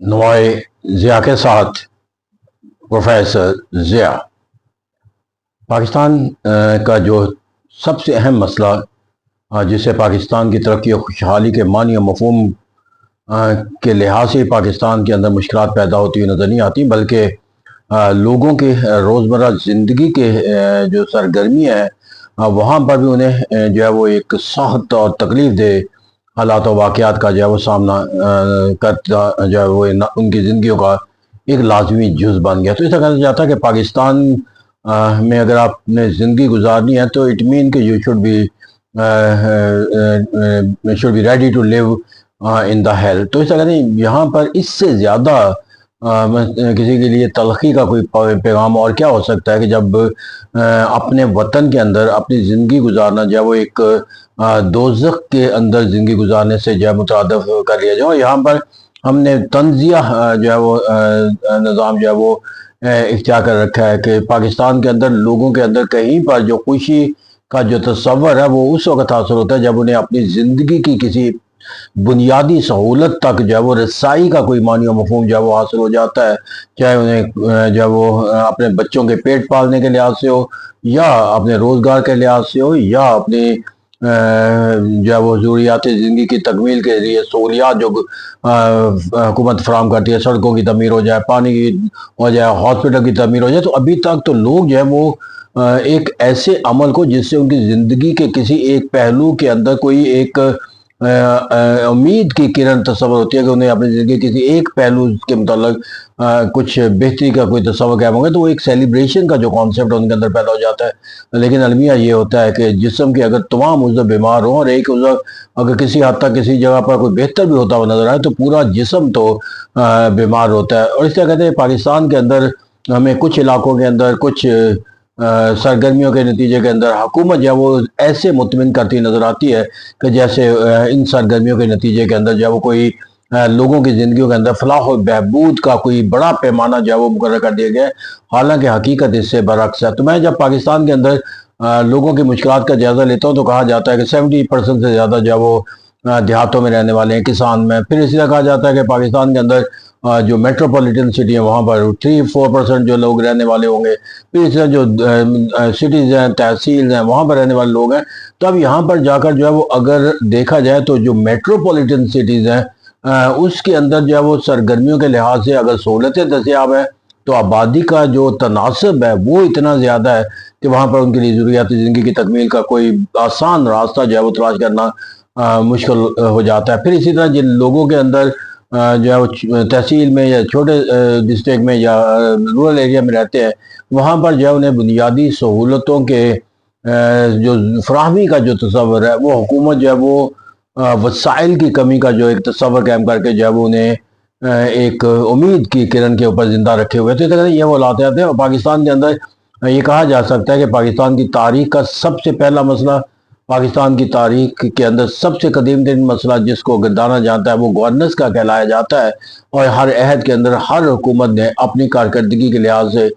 نوائے ضیاء کے ساتھ پروفیسر ضیاء۔ پاکستان کا جو سب سے اہم مسئلہ جسے پاکستان کی ترقی و خوشحالی کے معنی و مفہوم کے لحاظ سے پاکستان کے اندر مشکلات پیدا ہوتی ہوئی نظر نہیں آتی، بلکہ لوگوں کے روزمرہ زندگی کے جو سرگرمی ہے وہاں پر بھی انہیں جو ہے وہ ایک سخت اور تکلیف دہ حالات و واقعات کا جو ہے وہ سامنا کرتا جو ہے وہ ان کی زندگیوں کا ایک لازمی جز بن گیا۔ تو اس طرح کہا جاتا ہے کہ پاکستان میں اگر آپ نے زندگی گزارنی ہے تو اٹ مین کہ you should be ready to live in the hell. تو اس طرح کہتے ہیں یہاں پر اس سے زیادہ کسی کے لیے تلخی کا کوئی پیغام اور کیا ہو سکتا ہے کہ جب اپنے وطن کے اندر اپنی زندگی گزارنا جو ہے وہ ایک دوزخ کے اندر زندگی گزارنے سے جو ہے مترادف کر لیا جائے۔ اور یہاں پر ہم نے تنزیہ جو ہے وہ نظام جو ہے وہ اختیار کر رکھا ہے کہ پاکستان کے اندر لوگوں کے اندر کہیں پر جو خوشی کا جو تصور ہے وہ اس وقت حاصل ہوتا ہے جب انہیں اپنی زندگی کی کسی بنیادی سہولت تک جو ہے وہ رسائی کا کوئی معنی و مفہوم جو ہے وہ حاصل ہو جاتا ہے، چاہے انہیں جو ہے وہ اپنے بچوں کے پیٹ پالنے کے لحاظ سے ہو، یا اپنے روزگار کے لحاظ سے ہو، یا اپنی جو ہے وہ ضروریات زندگی کی تکمیل کے ذریعے سہولیات جو حکومت فراہم کرتی ہے، سڑکوں کی تعمیر ہو جائے، پانی کی ہو جائے، ہاسپٹل کی تعمیر ہو جائے۔ تو ابھی تک تو لوگ جو ہے وہ ایک ایسے عمل کو جس سے ان کی زندگی کے کسی ایک پہلو کے اندر کوئی ایک امید کی کرن تصور ہوتی ہے کہ انہیں اپنی زندگی کسی ایک پہلو کے متعلق کچھ بہتری کا کوئی تصور قائم ہوگا، تو وہ ایک سیلیبریشن کا جو کانسیپٹ ان کے اندر پیدا ہو جاتا ہے۔ لیکن المیہ یہ ہوتا ہے کہ جسم کے اگر تمام عضو بیمار ہوں اور ایک عضو اگر کسی حد تک کسی جگہ پر کوئی بہتر بھی ہوتا ہوا نظر آئے تو پورا جسم تو بیمار ہوتا ہے۔ اور اس طرح کہتے ہیں پاکستان کے اندر ہمیں کچھ علاقوں کے اندر کچھ سرگرمیوں کے نتیجے کے اندر حکومت جو ہے وہ ایسے مطمئن کرتی نظر آتی ہے کہ جیسے ان سرگرمیوں کے نتیجے کے اندر جو ہے وہ کوئی لوگوں کی زندگیوں کے اندر فلاح و بہبود کا کوئی بڑا پیمانہ جو ہے وہ مقرر کر دیا گیا ہے، حالانکہ حقیقت اس سے برعکس ہے۔ تو میں جب پاکستان کے اندر لوگوں کی مشکلات کا جائزہ لیتا ہوں تو کہا جاتا ہے کہ 70% سے زیادہ جو ہے وہ دیہاتوں میں رہنے والے ہیں، کسان میں۔ پھر اسی طرح کہا جاتا ہے کہ پاکستان کے اندر جو میٹروپولیٹن سٹی ہیں وہاں پر 3-4% جو لوگ رہنے والے ہوں گے، پھر اس طرح جو سٹیز ہیں، تحصیل ہیں، وہاں پر رہنے والے لوگ ہیں۔ تو اب یہاں پر جا کر جو ہے وہ اگر دیکھا جائے تو جو میٹروپولیٹن سٹیز ہیں اس کے اندر جو ہے وہ سرگرمیوں کے لحاظ سے اگر سہولتیں دستیاب ہیں تو آبادی کا جو تناسب ہے وہ اتنا زیادہ ہے کہ وہاں پر ان کے لیے ضروریات زندگی کی تکمیل کا کوئی آسان راستہ جو ہے وہ تلاش کرنا مشکل ہو جاتا ہے۔ پھر اسی طرح جن لوگوں کے اندر جو ہے وہ تحصیل میں یا چھوٹے ڈسٹرکٹ میں یا رورل ایریا میں رہتے ہیں، وہاں پر جو ہے انہیں بنیادی سہولتوں کے جو فراہمی کا جو تصور ہے وہ حکومت جو ہے وہ وسائل کی کمی کا جو ایک تصور قائم کر کے جو ہے وہ انہیں ایک امید کی کرن کے اوپر زندہ رکھے ہوئے تھے۔ تو یہ وہ حالات ہیں اور پاکستان کے اندر یہ کہا جا سکتا ہے کہ پاکستان کی تاریخ کا سب سے پہلا مسئلہ، پاکستان کی تاریخ کے اندر سب سے قدیم ترین مسئلہ جس کو گردانہ جاتا ہے وہ گورننس کا کہلایا جاتا ہے، اور ہر عہد کے اندر ہر حکومت نے اپنی کارکردگی کے لحاظ سے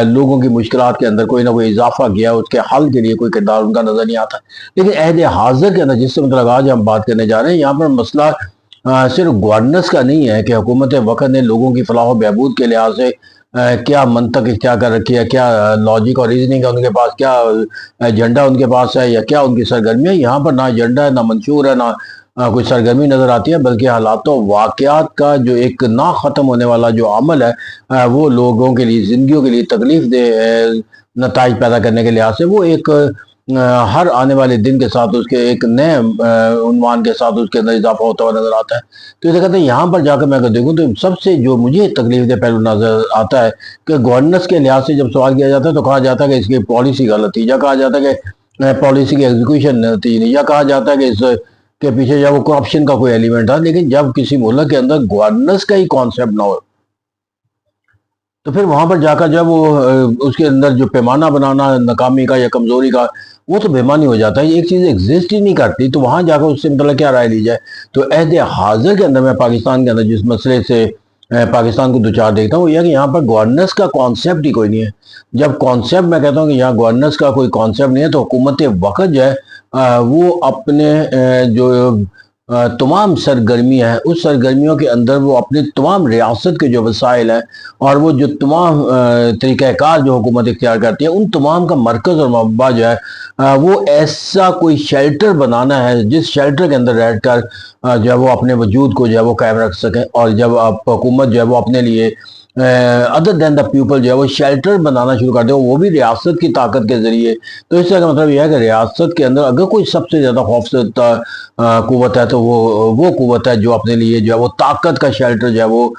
لوگوں کی مشکلات کے اندر کوئی نہ کوئی اضافہ کیا، اس کے حل کے لیے کوئی کردار ان کا نظر نہیں آتا۔ لیکن عہد حاضر کے اندر جس سے مطلب آج ہم بات کرنے جا رہے ہیں، یہاں پر مسئلہ صرف گورننس کا نہیں ہے کہ حکومت وقت نے لوگوں کی فلاح و بہبود کے لحاظ سے کیا منطق اختیار کر رکھی ہے، کیا لاجک اور ریزننگ ہے ان کے پاس، کیا ایجنڈا ان کے پاس ہے، یا کیا ان کی سرگرمی ہے۔ یہاں پر نہ ایجنڈا ہے، نہ منشور ہے، نہ کوئی سرگرمی نظر آتی ہے، بلکہ حالات و واقعات کا جو ایک نہ ختم ہونے والا جو عمل ہے وہ لوگوں کے لیے زندگیوں کے لیے تکلیف دہ نتائج پیدا کرنے کے لحاظ سے وہ ایک ہر آنے والے دن کے ساتھ اس کے ایک نئے عنوان کے ساتھ اس کے اندر اضافہ ہوتا ہوا نظر آتا ہے۔ تو اسے کہتے ہیں یہاں پر جا کر میں اگر دیکھوں تو سب سے جو مجھے تکلیف دہ پہلو نظر آتا ہے کہ گورننس کے لحاظ سے جب سوال کیا جاتا ہے تو کہا جاتا ہے کہ اس کی پالیسی غلط تھی، یا کہا جاتا ہے کہ پالیسی کی ایگزیکیوشن تھی نہیں، یا کہا جاتا ہے کہ اس کے پیچھے جب وہ کرپشن کا کوئی ایلیمنٹ تھا۔ لیکن جب کسی ملک کے اندر گورننس کا ہی کانسیپٹ نہ ہو تو پھر وہاں پر جا کر جب وہ اس کے اندر جو پیمانہ بنانا ناکامی کا یا کمزوری کا وہ تو بےمانی ہو جاتا ہے، ایک چیز ایگزسٹ ہی نہیں کرتی، تو وہاں جا کر اس سے مطلب کیا رائے لی جائے۔ تو عہد حاضر کے اندر میں پاکستان کے اندر جس مسئلے سے پاکستان کو دوچار دیکھتا ہوں وہ یہ کہ یہاں پر گورننس کا کانسیپٹ ہی کوئی نہیں ہے۔ جب کانسیپٹ میں کہتا ہوں کہ یہاں گورننس کا کوئی کانسیپٹ نہیں ہے تو حکومت وقت جو ہے وہ اپنے جو تمام سرگرمیاں ہیں، اس سرگرمیوں کے اندر وہ اپنی تمام ریاست کے جو وسائل ہیں اور وہ جو تمام طریقہ کار جو حکومت اختیار کرتی ہے، ان تمام کا مرکز اور منبع جو ہے وہ ایسا کوئی شیلٹر بنانا ہے جس شیلٹر کے اندر رہ کر جو ہے وہ اپنے وجود کو جو ہے وہ قائم رکھ سکیں، اور جب آپ حکومت جو ہے وہ اپنے لیے ادر دین دا پیپل جو ہے وہ شیلٹر بنانا شروع کر دے، وہ بھی ریاست کی طاقت کے ذریعے، تو اس کا مطلب یہ ہے کہ ریاست کے اندر اگر کوئی سب سے زیادہ خوفزدہ قوت ہے تو وہ قوت ہے جو اپنے لیے جو ہے وہ طاقت کا شیلٹر جو ہے وہ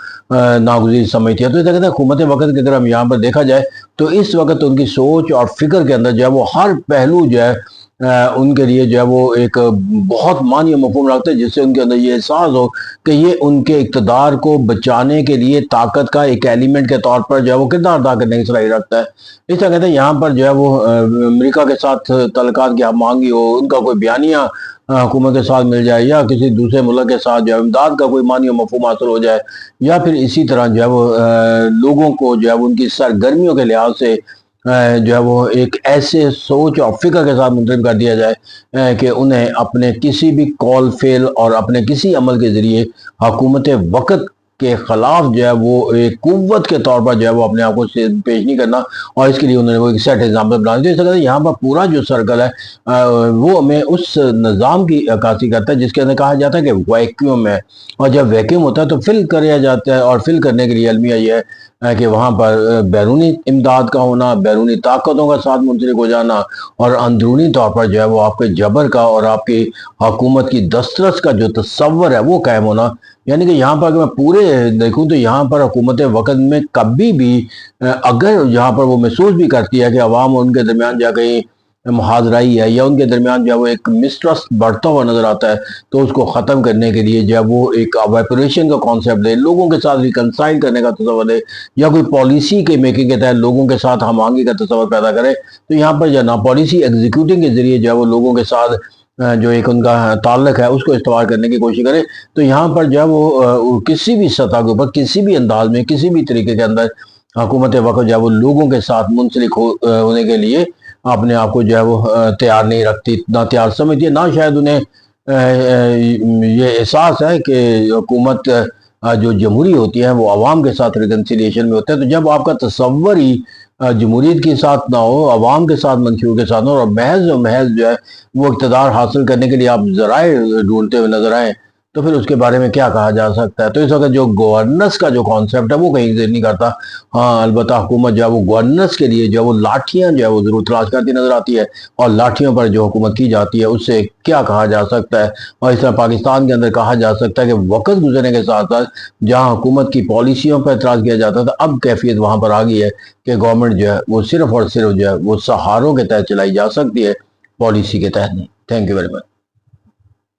ناگزیر سمجھتی ہے۔ تو اس کہتے ہیں حکومت وقت کے اگر ہم یہاں پر دیکھا جائے تو اس وقت ان کی سوچ اور فکر کے اندر جو ہے وہ ہر پہلو جو ہے ان کے لیے جو ہے وہ ایک بہت معنی و مفہوم رکھتا ہے، جس سے ان کے اندر یہ احساس ہو کہ یہ ان کے اقتدار کو بچانے کے لیے طاقت کا ایک ایلیمنٹ کے طور پر جو ہے وہ کردار ادا کرنے کی صلاحیت رکھتا ہے۔ اس طرح کہتے ہیں یہاں پر جو ہے وہ امریکہ کے ساتھ تعلقات کی ہم مانگی ہو، ان کا کوئی بیانیہ حکومت کے ساتھ مل جائے، یا کسی دوسرے ملک کے ساتھ جو ہے امداد کا کوئی معنی و مفہوم حاصل ہو جائے، یا پھر اسی طرح جو ہے وہ لوگوں کو جو ہے ان کی سرگرمیوں کے لحاظ سے جو ہے وہ ایک ایسے سوچ اور فکر کے ساتھ منتظم کر دیا جائے کہ انہیں اپنے کسی بھی کال فیل اور اپنے کسی عمل کے ذریعے حکومت وقت کے خلاف جو ہے وہ ایک قوت کے طور پر جو ہے وہ اپنے آپ کو پیش نہیں کرنا، اور اس کے لیے انہوں نے وہ ایک سیٹ ایگزامپل بنا دیا۔ اس طرح یہاں پر پورا جو سرکل ہے وہ ہمیں اس نظام کی عکاسی کرتا ہے جس کے اندر کہا جاتا ہے کہ ویکیوم ہے، اور جب ویکیوم ہوتا ہے تو فل کیا جاتا ہے، اور فل کرنے کے لیے المیہ یہ ہے کہ وہاں پر بیرونی امداد کا ہونا، بیرونی طاقتوں کا ساتھ منسلک ہو جانا، اور اندرونی طور پر جو ہے وہ آپ کے جبر کا اور آپ کی حکومت کی دسترس کا جو تصور ہے وہ قائم ہونا۔ یعنی کہ یہاں پر اگر میں پورے دیکھوں تو یہاں پر حکومت وقت میں کبھی بھی اگر یہاں پر وہ محسوس بھی کرتی ہے کہ عوام ان کے درمیان جا کہیں محاذرائی ہے، یا ان کے درمیان جو ہے وہ ایک مسٹرسٹ بڑھتا ہوا نظر آتا ہے، تو اس کو ختم کرنے کے لیے جو ہے وہ ایک ایویپوریشن کا کانسیپٹ دے، لوگوں کے ساتھ ریکنسائل کرنے کا تصور دے، یا کوئی پالیسی کے میکنگ کے تحت لوگوں کے ساتھ ہم آہنگی کا تصور پیدا کرے، تو یہاں پر جو نا پالیسی ایگزیکیوٹنگ کے ذریعے جو ہے وہ لوگوں کے ساتھ جو ایک ان کا تعلق ہے اس کو استوار کرنے کی کوشش کرے، تو یہاں پر جو ہے وہ کسی بھی سطح کے اوپر، کسی بھی انداز میں، کسی بھی طریقے کے اندر حکومت وقت جو ہے وہ لوگوں کے ساتھ منسلک ہونے کے لیے اپنے آپ کو جو ہے وہ تیار نہیں رکھتی، نہ تیار سمجھتی ہے، نہ شاید انہیں یہ احساس ہے کہ حکومت جو جمہوری ہوتی ہے وہ عوام کے ساتھ ریکنسیلیشن میں ہوتا ہے۔ تو جب آپ کا تصور ہی جمہوریت کے ساتھ نہ ہو، عوام کے ساتھ منشور کے ساتھ نہ ہو، اور محض و محض جو ہے وہ اقتدار حاصل کرنے کے لیے آپ ذرائع ڈھونڈتے ہوئے نظر آئیں، تو پھر اس کے بارے میں کیا کہا جا سکتا ہے؟ تو اس وقت جو گورننس کا جو کانسیپٹ ہے وہ کہیں ایگزسٹ نہیں کرتا۔ ہاں البتہ حکومت جو ہے وہ گورننس کے لیے جو ہے وہ لاٹھیاں جو ہے وہ ضرور تلاش کرتی نظر آتی ہے، اور لاٹھیوں پر جو حکومت کی جاتی ہے اس سے کیا کہا جا سکتا ہے؟ اور اس طرح پاکستان کے اندر کہا جا سکتا ہے کہ وقت گزرنے کے ساتھ ساتھ جہاں حکومت کی پالیسیوں پر اعتراض کیا جاتا تھا، اب کیفیت وہاں پر آ گئی ہے کہ گورنمنٹ جو ہے وہ صرف اور صرف جو ہے وہ سہاروں کے تحت چلائی جا سکتی ہے، پالیسی کے تحت نہیں۔ Thank you very much.